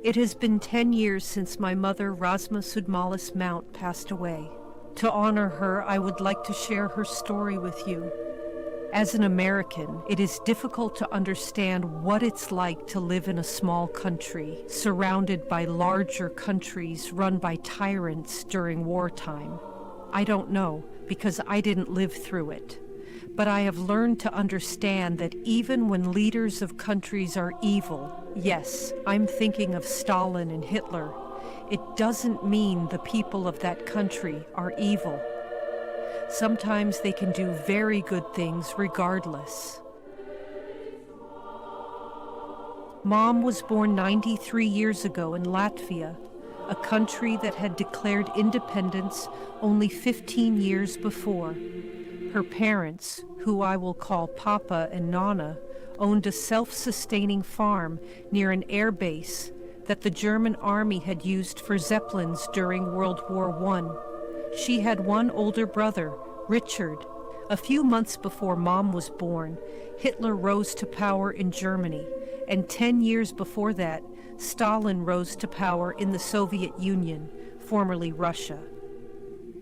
It has been 10 years since my mother, Rasma Sudmalis Mount, passed away. To honor her, I would like to share her story with you. As an American, it is difficult to understand what it's like to live in a small country, surrounded by larger countries run by tyrants during wartime. I don't know, because I didn't live through it. But I have learned to understand that even when leaders of countries are evil, yes, I'm thinking of Stalin and Hitler, it doesn't mean the people of that country are evil. Sometimes they can do very good things regardless. Mom was born 93 years ago in Latvia, a country that had declared independence only 15 years before. Her parents, who I will call Papa and Nana, owned a self-sustaining farm near an air base that the German army had used for Zeppelins during World War I. She had one older brother, Richard. A few months before Mom was born, Hitler rose to power in Germany, and 10 years before that, Stalin rose to power in the Soviet Union, formerly Russia.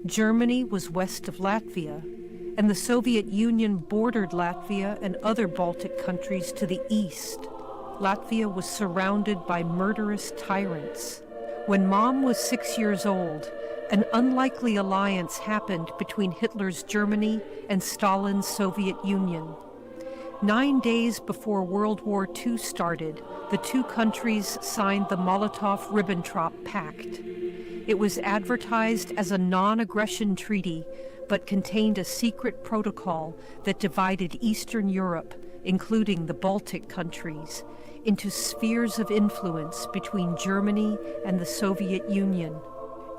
Germany was west of Latvia, and the Soviet Union bordered Latvia and other Baltic countries to the east. Latvia was surrounded by murderous tyrants. When Mom was 6 years old, an unlikely alliance happened between Hitler's Germany and Stalin's Soviet Union. 9 days before World War II started, the two countries signed the Molotov-Ribbentrop Pact. It was advertised as a non-aggression treaty, but contained a secret protocol that divided Eastern Europe, including the Baltic countries, into spheres of influence between Germany and the Soviet Union.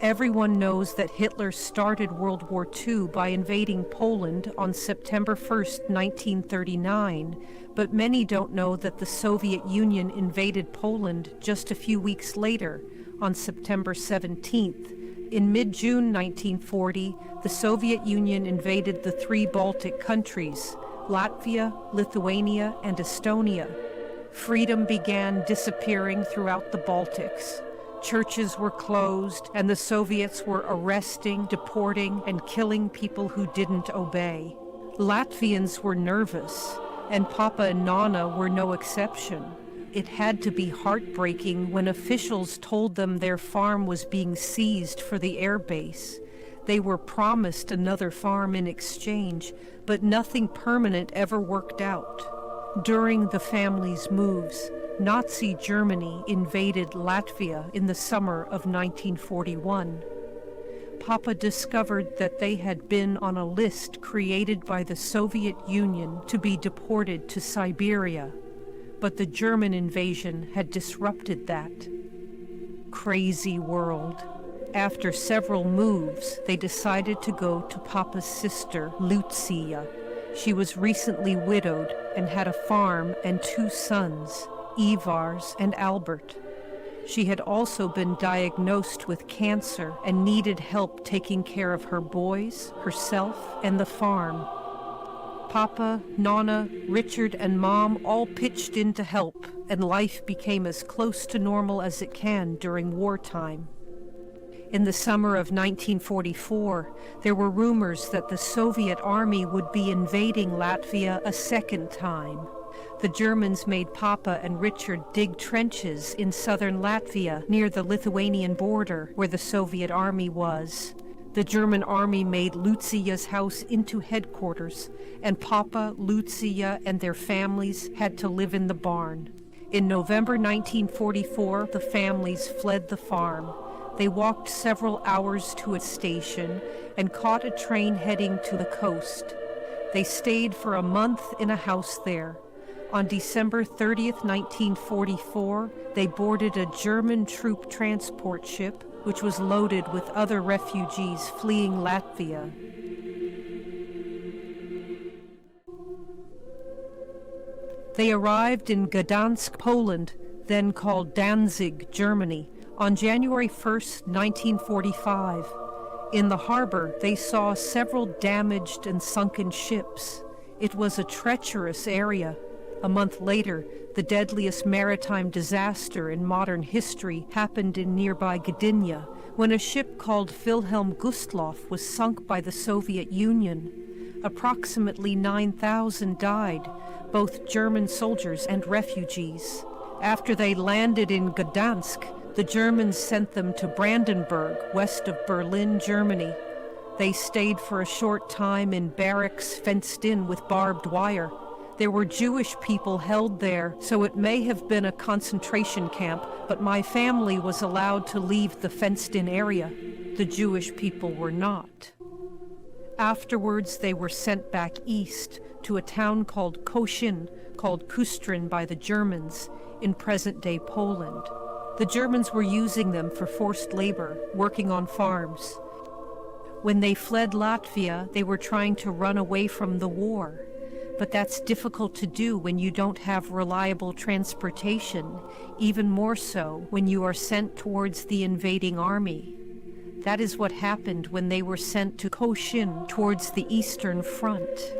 Everyone knows that Hitler started World War II by invading Poland on September 1st, 1939, but many don't know that the Soviet Union invaded Poland just a few weeks later, on September 17th. In mid-June 1940, the Soviet Union invaded the three Baltic countries, Latvia, Lithuania, and Estonia. Freedom began disappearing throughout the Baltics. Churches were closed, and the Soviets were arresting, deporting, and killing people who didn't obey. Latvians were nervous, and Papa and Nana were no exception. It had to be heartbreaking when officials told them their farm was being seized for the air base. They were promised another farm in exchange, but nothing permanent ever worked out. During the family's moves, Nazi Germany invaded Latvia in the summer of 1941. Papa discovered that they had been on a list created by the Soviet Union to be deported to Siberia. But the German invasion had disrupted that. Crazy world. After several moves, they decided to go to Papa's sister, Lucia. She was recently widowed and had a farm and two sons, Ivars and Albert. She had also been diagnosed with cancer and needed help taking care of her boys, herself, and the farm. Papa, Nana, Richard, and Mom all pitched in to help, and life became as close to normal as it can during wartime. In the summer of 1944, there were rumors that the Soviet army would be invading Latvia a second time. The Germans made Papa and Richard dig trenches in southern Latvia near the Lithuanian border where the Soviet army was. The German army made Lucia's house into headquarters, and Papa, Lucia, and their families had to live in the barn. In November 1944, the families fled the farm. They walked several hours to a station and caught a train heading to the coast. They stayed for a month in a house there. On December 30th, 1944, they boarded a German troop transport ship which was loaded with other refugees fleeing Latvia. They arrived in Gdansk, Poland, then called Danzig, Germany, on January 1st, 1945. In the harbor, they saw several damaged and sunken ships. It was a treacherous area. A month later, the deadliest maritime disaster in modern history happened in nearby Gdynia, when a ship called Wilhelm Gustloff was sunk by the Soviet Union. Approximately 9,000 died, both German soldiers and refugees. After they landed in Gdansk, the Germans sent them to Brandenburg, west of Berlin, Germany. They stayed for a short time in barracks fenced in with barbed wire. There were Jewish people held there, so it may have been a concentration camp, but my family was allowed to leave the fenced-in area. The Jewish people were not. Afterwards, they were sent back east to a town called Koszyn, called Kustrin by the Germans, in present-day Poland. The Germans were using them for forced labor, working on farms. When they fled Latvia, they were trying to run away from the war. But that's difficult to do when you don't have reliable transportation, even more so when you are sent towards the invading army. That is what happened when they were sent to Koszyn towards the Eastern Front.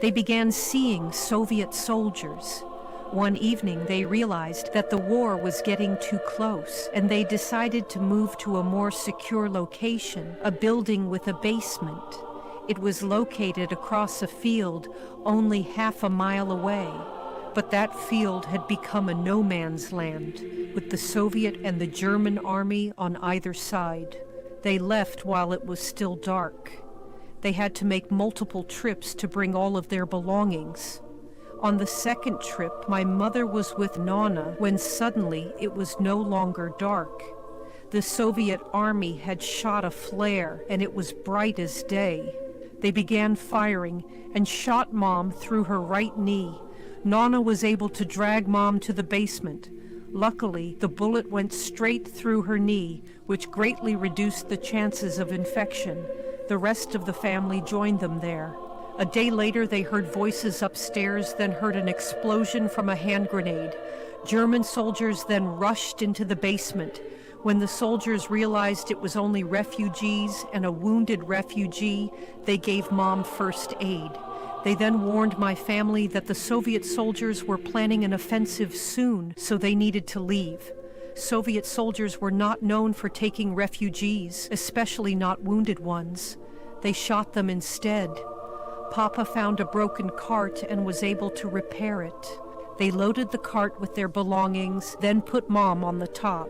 They began seeing Soviet soldiers. One evening they realized that the war was getting too close, and they decided to move to a more secure location, a building with a basement. It was located across a field only half a mile away, but that field had become a no man's land, with the Soviet and the German army on either side. They left while it was still dark. They had to make multiple trips to bring all of their belongings. On the second trip, my mother was with Nana when suddenly it was no longer dark. The Soviet army had shot a flare, and it was bright as day. They began firing and shot Mom through her right knee. Nana was able to drag Mom to the basement. Luckily, the bullet went straight through her knee, which greatly reduced the chances of infection. The rest of the family joined them there. A day later, they heard voices upstairs, then heard an explosion from a hand grenade. German soldiers then rushed into the basement. When the soldiers realized it was only refugees and a wounded refugee, they gave Mom first aid. They then warned my family that the Soviet soldiers were planning an offensive soon, so they needed to leave. Soviet soldiers were not known for taking refugees, especially not wounded ones. They shot them instead. Papa found a broken cart and was able to repair it. They loaded the cart with their belongings, then put Mom on the top.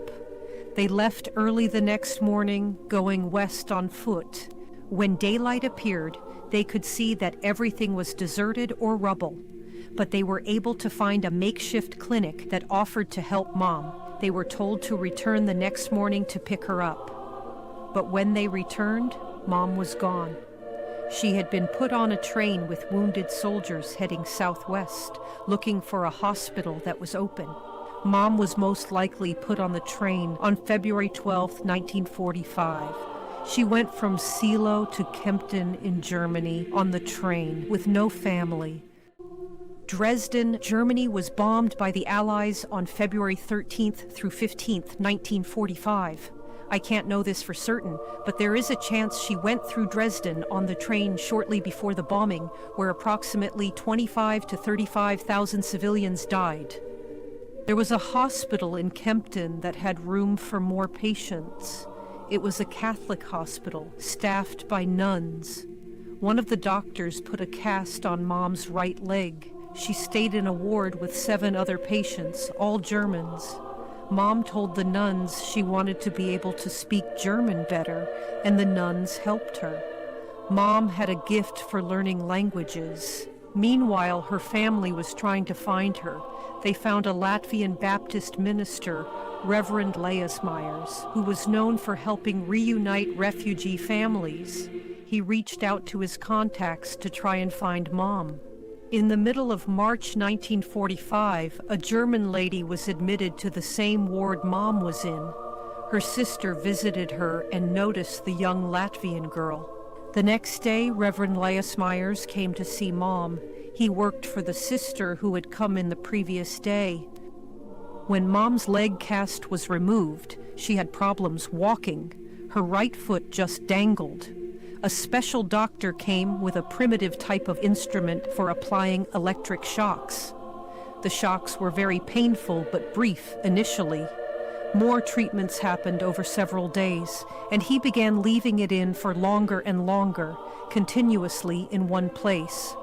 They left early the next morning, going west on foot. When daylight appeared, they could see that everything was deserted or rubble. But they were able to find a makeshift clinic that offered to help Mom. They were told to return the next morning to pick her up. But when they returned, Mom was gone. She had been put on a train with wounded soldiers heading southwest, looking for a hospital that was open. Mom was most likely put on the train on February 12, 1945. She went from Seelow to Kempten in Germany on the train with no family. Dresden, Germany was bombed by the Allies on February 13th through 15th, 1945. I can't know this for certain, but there is a chance she went through Dresden on the train shortly before the bombing, where approximately 25 to 35,000 civilians died. There was a hospital in Kempten that had room for more patients. It was a Catholic hospital, staffed by nuns. One of the doctors put a cast on Mom's right leg. She stayed in a ward with 7 other patients, all Germans. Mom told the nuns she wanted to be able to speak German better, and the nuns helped her. Mom had a gift for learning languages. Meanwhile, her family was trying to find her. They found a Latvian Baptist minister, Reverend Myers, who was known for helping reunite refugee families. He reached out to his contacts to try and find Mom. In the middle of March 1945, a German lady was admitted to the same ward Mom was in. Her sister visited her and noticed the young Latvian girl. The next day, Reverend Myers came to see Mom. He worked for the sister who had come in the previous day. When Mom's leg cast was removed, she had problems walking. Her right foot just dangled. A special doctor came with a primitive type of instrument for applying electric shocks. The shocks were very painful but brief initially. More treatments happened over several days, and he began leaving it in for longer and longer, continuously in one place.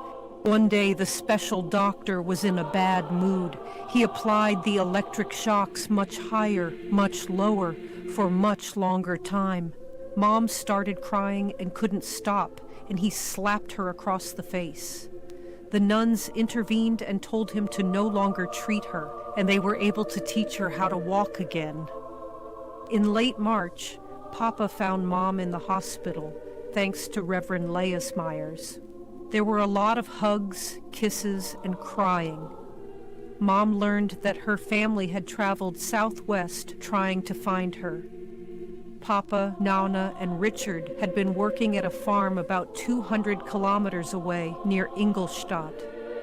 One day the special doctor was in a bad mood. He applied the electric shocks much higher, much lower, for much longer time. Mom started crying and couldn't stop, and he slapped her across the face. The nuns intervened and told him to no longer treat her, and they were able to teach her how to walk again. In late March, Papa found Mom in the hospital, thanks to Reverend Laius Myers. There were a lot of hugs, kisses, and crying. Mom learned that her family had traveled southwest trying to find her. Papa, Nana, and Richard had been working at a farm about 200 kilometers away near Ingolstadt,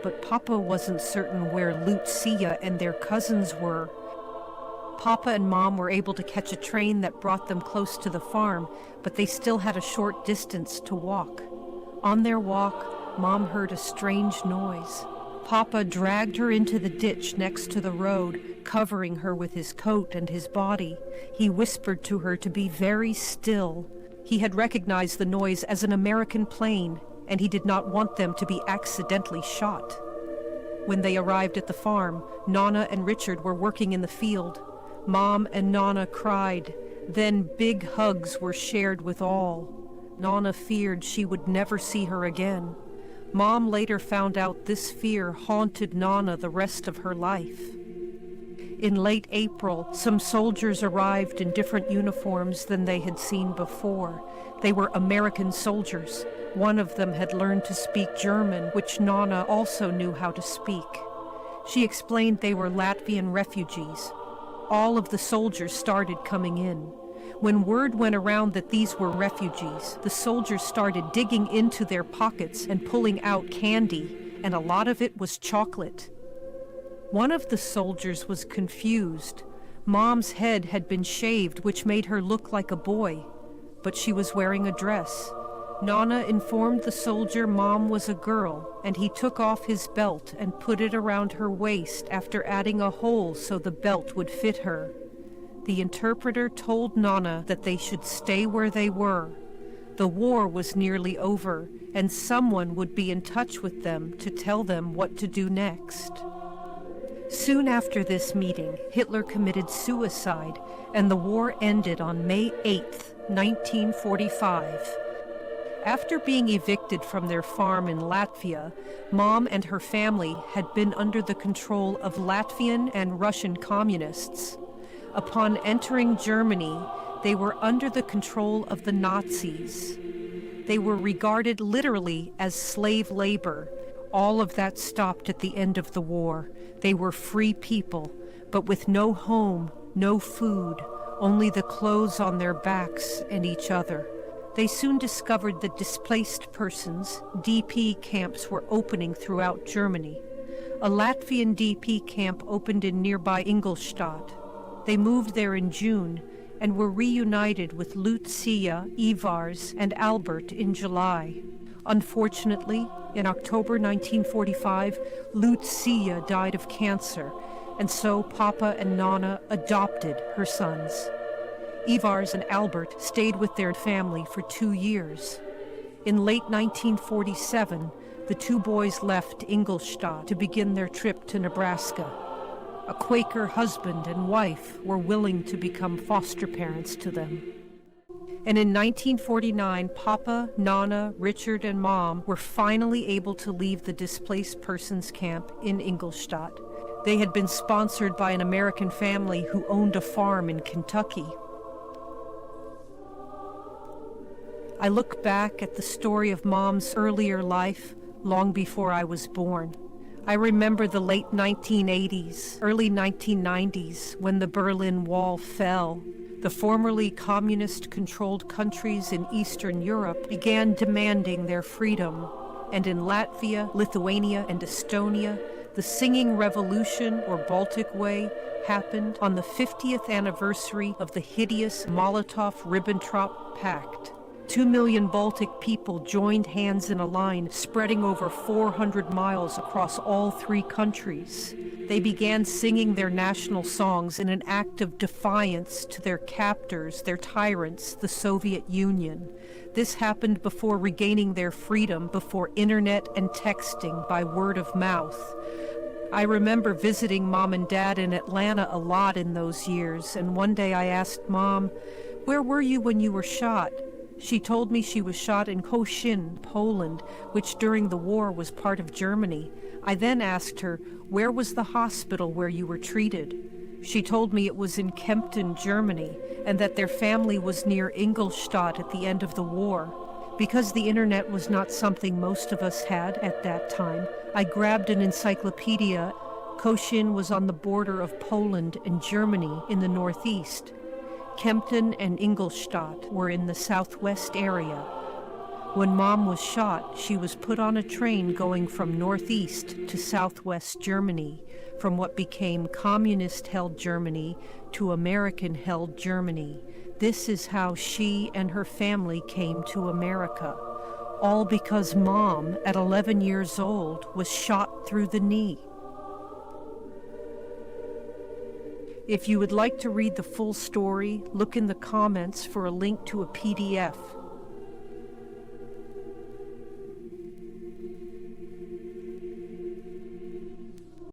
but Papa wasn't certain where Lucia and their cousins were. Papa and Mom were able to catch a train that brought them close to the farm, but they still had a short distance to walk. On their walk, Mom heard a strange noise. Papa dragged her into the ditch next to the road, covering her with his coat and his body. He whispered to her to be very still. He had recognized the noise as an American plane, and he did not want them to be accidentally shot. When they arrived at the farm, Nana and Richard were working in the field. Mom and Nana cried. Then big hugs were shared with all. Nana feared she would never see her again. Mom later found out this fear haunted Nana the rest of her life. In late April, some soldiers arrived in different uniforms than they had seen before. They were American soldiers. One of them had learned to speak German, which Nana also knew how to speak. She explained they were Latvian refugees. All of the soldiers started coming in. When word went around that these were refugees, the soldiers started digging into their pockets and pulling out candy, and a lot of it was chocolate. One of the soldiers was confused. Mom's head had been shaved, which made her look like a boy, but she was wearing a dress. Nana informed the soldier Mom was a girl, and he took off his belt and put it around her waist after adding a hole so the belt would fit her. The interpreter told Nana that they should stay where they were. The war was nearly over, and someone would be in touch with them to tell them what to do next. Soon after this meeting, Hitler committed suicide, and the war ended on May 8th, 1945. After being evicted from their farm in Latvia, Mom and her family had been under the control of Latvian and Russian communists. Upon entering Germany, they were under the control of the Nazis. They were regarded literally as slave labor. All of that stopped at the end of the war. They were free people, but with no home, no food, only the clothes on their backs and each other. They soon discovered that displaced persons, DP camps, were opening throughout Germany. A Latvian DP camp opened in nearby Ingolstadt. They moved there in June and were reunited with Lucia, Ivars, and Albert in July. Unfortunately, in October 1945, Lucia died of cancer, and so Papa and Nana adopted her sons. Ivars and Albert stayed with their family for 2 years. In late 1947, the two boys left Ingolstadt to begin their trip to Nebraska. A Quaker husband and wife were willing to become foster parents to them. And in 1949, Papa, Nana, Richard, and Mom were finally able to leave the displaced persons camp in Ingolstadt. They had been sponsored by an American family who owned a farm in Kentucky. I look back at the story of Mom's earlier life, long before I was born. I remember the late 1980s, early 1990s, when the Berlin Wall fell. The formerly communist-controlled countries in Eastern Europe began demanding their freedom. And in Latvia, Lithuania, and Estonia, the Singing Revolution, or Baltic Way, happened on the 50th anniversary of the hideous Molotov-Ribbentrop Pact. 2 million Baltic people joined hands in a line spreading over 400 miles across all three countries. They began singing their national songs in an act of defiance to their captors, their tyrants, the Soviet Union. This happened before regaining their freedom, before internet and texting, by word of mouth. I remember visiting Mom and Dad in Atlanta a lot in those years, and one day I asked Mom, "Where were you when you were shot?" She told me she was shot in Koshin, Poland, which during the war was part of Germany. I then asked her, "Where was the hospital where you were treated?" She told me it was in Kempten, Germany, and that their family was near Ingolstadt at the end of the war. Because the internet was not something most of us had at that time, I grabbed an encyclopedia. Koshin was on the border of Poland and Germany in the northeast. Kempten and Ingolstadt were in the southwest area. When Mom was shot, she was put on a train going from northeast to southwest Germany, from what became communist-held Germany to American-held Germany. This is how she and her family came to America. All because Mom, at 11 years old, was shot through the knee. If you would like to read the full story, look in the comments for a link to a PDF.